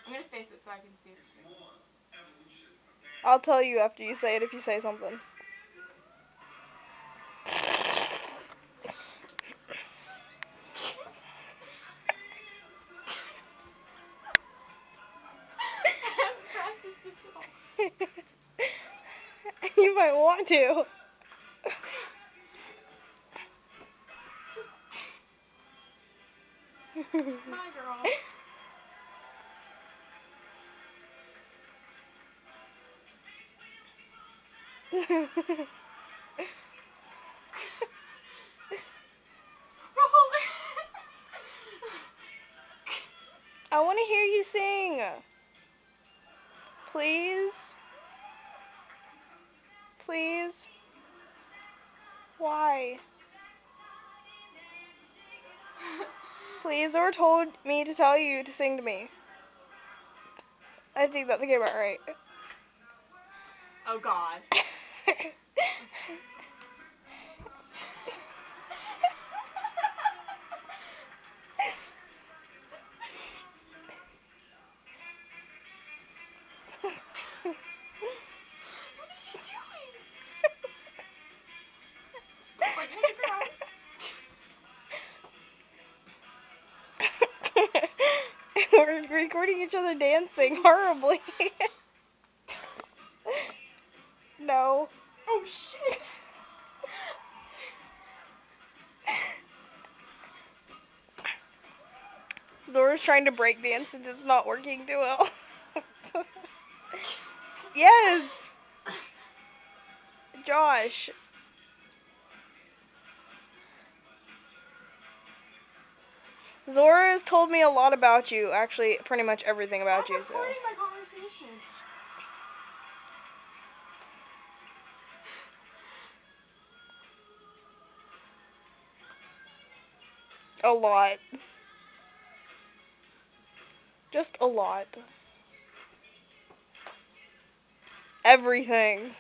I'm gonna face it so I can see it. I'll tell you after you say it if you say something. You might want to. My girl. I want to hear you sing. Please? Please? Why? Please, Zora told me to tell you to sing to me. I think that came out right. Oh God. We're recording each other dancing horribly. No. Oh shit. Zora's trying to break dance and it's not working too well. Yes. Josh. Zora has told me a lot about you. Actually, pretty much everything about you. I'm recording my conversation. A lot. Just a lot. Everything.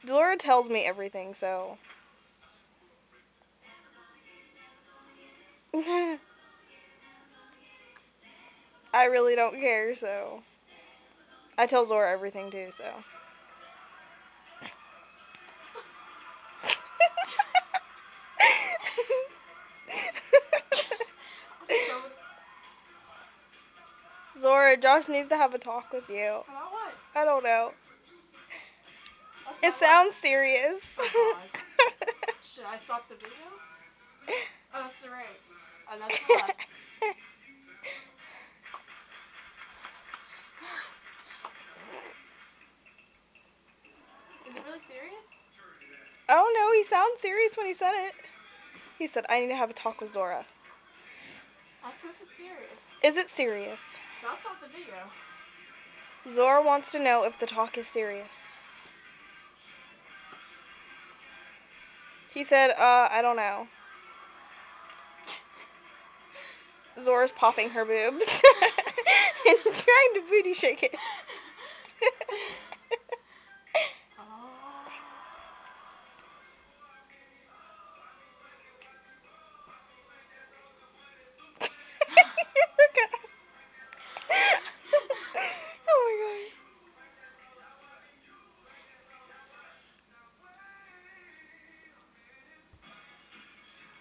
Zora tells me everything, so. I really don't care, so. I tell Zora everything too, so. Zora, Josh needs to have a talk with you. About what? I don't know. It About sounds serious. Oh God. Should I stop the video? Oh, that's the right. Oh, that's the left. Is it really serious? Oh no, he sounds serious when he said it. He said, I need to have a talk with Zora. Ask him if it's serious. Is it serious? I'll stop the video. Zora wants to know if the talk is serious. He said, I don't know. Zora's popping her boobs and trying to booty shake it. Oh my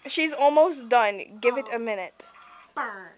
god. She's almost done. Give it a minute. Burn.